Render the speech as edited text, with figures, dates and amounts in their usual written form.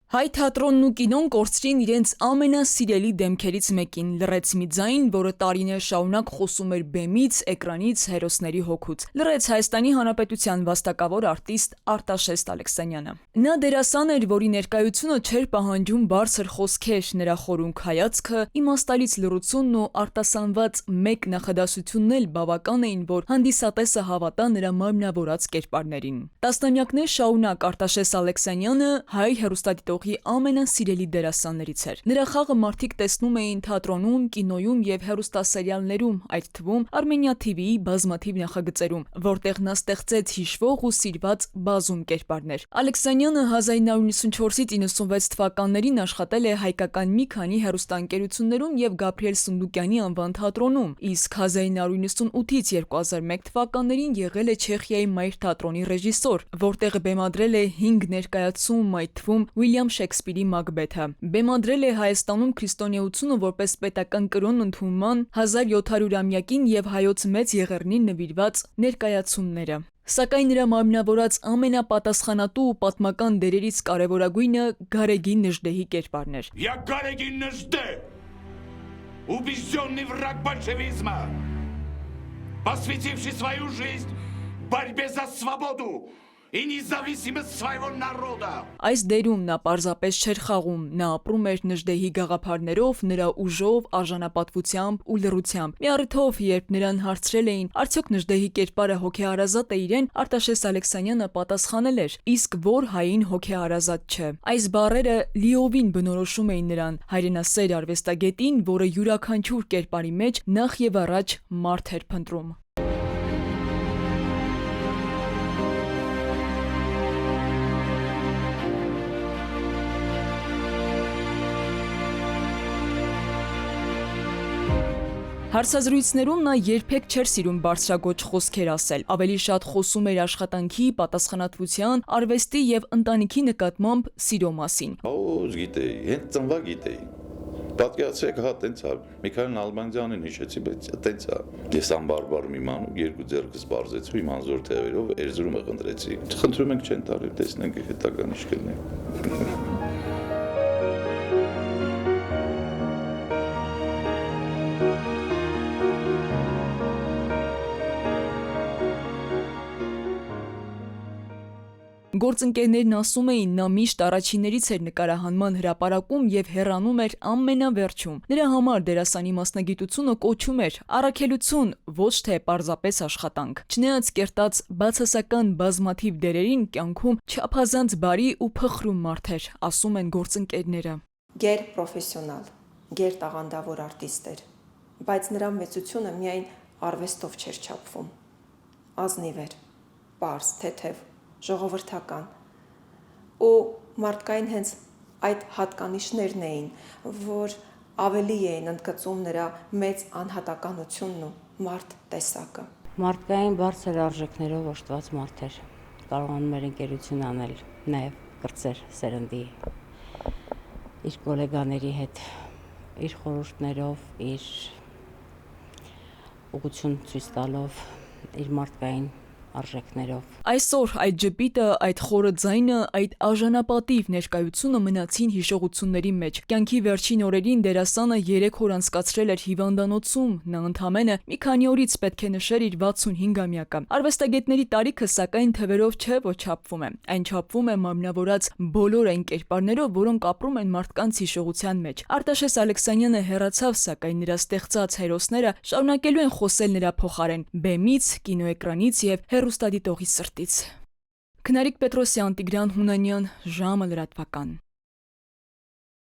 Հայ թատրոնն ու կինոն կորցրին իրենց ամենասիրելի դեմքերից մեկին, լռեց մի ձայն, որը տարիներ շարունակ խոսում էր բեմից, էկրանից, հերոսների հոգուց։ Լռեց Հայաստանի Հանրապետության վաստակավոր արտիստ Արտաշեստ Ալեքսանյանը։ Նա դերասան էր, որի ներկայությունը չէր պահանջում բարձր խոսքեր, նրա խորունկ հայացքը, իմաստալից լռությունն ու արտասանված մեկ նախադասությունն էլ բավական էին, որ հանդիսատեսը հավատա նրա մարմնավորած կերպարներին։ Տասնամյակներ շարունակ Արտաշես Ալեքսանյանը հայ հեռուստադիտողի ամենասիրելի դերասաններից էր։ Նրա խաղը մարդիկ տեսնում էին թատրոնում, կինոյում եւ հեռուստասերիալներում, այդ թվում Armenia TV-ի բազմաթիվ նախագծերում, որտեղ նա ստեղծեց հիշվող ու սիրված բազում կերպարներ։ Ալեքսանյանը 1994-ից 96 թվականներին աշխատել է հայկական մի քանի հեռուստաընկերություններում եւ Գաբրիել Սունդուկյանի անվան թատրոնում, իսկ 1998-ից 2001 թվականներին եղել է Չեխիայի Մայր թատրոնի ռեժիսոր, որտեղ բեմադրել է 5 ներկայացում, այդ թվում Ուիլյամ Շեքսպիրի Մակբեթը։ Բեմադրել է Հայաստանում քրիստոնեությունը որպես պետական կրոն ընդունման 1700-ամյակին եւ հայոց մեծ եղեռնին նվիրված ներկայացումները։ Սակայն նրա մարմնավորած ամենապատասխանատու ու պատմական դերերից կարևորագույնը Գարեգին Նժդեհի կերպարն էր։ Я Гарегин Нежде, убежденный враг большевизма, посвятивший свою жизнь борьбе за свободу и независимость своего народа. Այս դերում նա պարզապես չէր խաղում, նա ապրում էր Նժդեհի գաղափարներով, նրա ուժով, արժանապատվությամբ ու լռությամբ։ Մի առիթով, երբ նրան հարցրել էին, արդյոք Նժդեհի կերպարը հոգեհարազատ է իրեն, Արտաշես Ալեքսանյանը պատասխանել էր, իսկ որ հային հոգեհարազատ չէ։ Այս բառերը լիովին բնորոշում էին նրան, հայրենասեր արվեստագետին, որը յուրաքանչյուր կերպարի մեջ նախ եւ առաջ մարդ էր փնտրում։ Հարցազրույցներում նա երբեք չէր սիրում բարձրագոչ խոսքեր ասել, ավելի շատ խոսում էր աշխատանքի, պատասխանատվության, արվեստի եւ ընտանիքի նկատմամբ սիրո մասին։ Գիտեի, հենց ծնվա գիտեի։ Պատկերացրեք, հա, տենց է։ Միքայել Նալբանդյանին հիշեցի, բայց տենց է։ Ես անբարբար մի մանուկ, երկու ձեռքս բարձեցի, իմ անզոր թևերով Էրզրումը խնդրեցի։ Խնդրում ենք չեն տալի, տեսնենք հետագան ինչ կլինի։ Գործընկերներն ասում էին, նա միշտ առաջիններից էր նկարահանման հրապարակում եւ հեռանում էր ամենավերջում։ Նրա համար դերասանի մասնագիտությունը կոչում էր առաքելություն, ոչ թե պարզապես աշխատանք։ Չնայած կերտած բացասական բազմաթիվ դերերին, կյանքում չափազանց բարի ու փխրուն մարդ էր, ասում են գործընկերները։ Գեր պրոֆեսիոնալ, գեր տաղանդավոր արտիստ էր, բայց նրա մեծությունը միայն արվեստով չէր չափվում։ Ազնիվ էր, պարզ, թեթև, ժողովրդական ու մարդկային հենց այդ հատկանիշներն էին, որ ավելի էին ընդգծում նրա մեծ անհատականությունն ու մարդ տեսակը։ Մարդկային բարձր արժեքներով օժտված մարդ էր, կարողանում էր ընկերություն անել, նաև կրտսեր սերնդի իր գոլեգաների հետ, իր խորհուրդներով, իր ուղղություն ցույց տալով, իր մարդկային արժեքներով։ Այսօր այդ ջպիտը, այդ խորը ձայնը, այդ արժանապատիվ ներկայությունը մնացին հիշողությունների մեջ։ Կյանքի վերջին օրերին դերասանը 3 օր անցկացրել էր հիվանդանոցում, նա ընդամենը մի քանի օրից պետք է նշեր իր 65-ամյակը։ Արվեստագետների տարիքը սակայն թվերով չէ, որ չափվում է։ Այն չափվում է մարմնավորած բոլոր այն կերպարներով, որոնք ապրում են մարդկանց հիշողության մեջ։ Արտաշես Ալեքսանյանը հեռացավ, սակայն նրա ստեղծած հերոսները շարունակելու են խոսել նրա փոխարեն բեմից, կինոէկրանից եւ հեռուստադիտողի սրտից։ Քնարիկ Պետրոսյան, Տիգրան Հունանյան, ժամը լրատվական։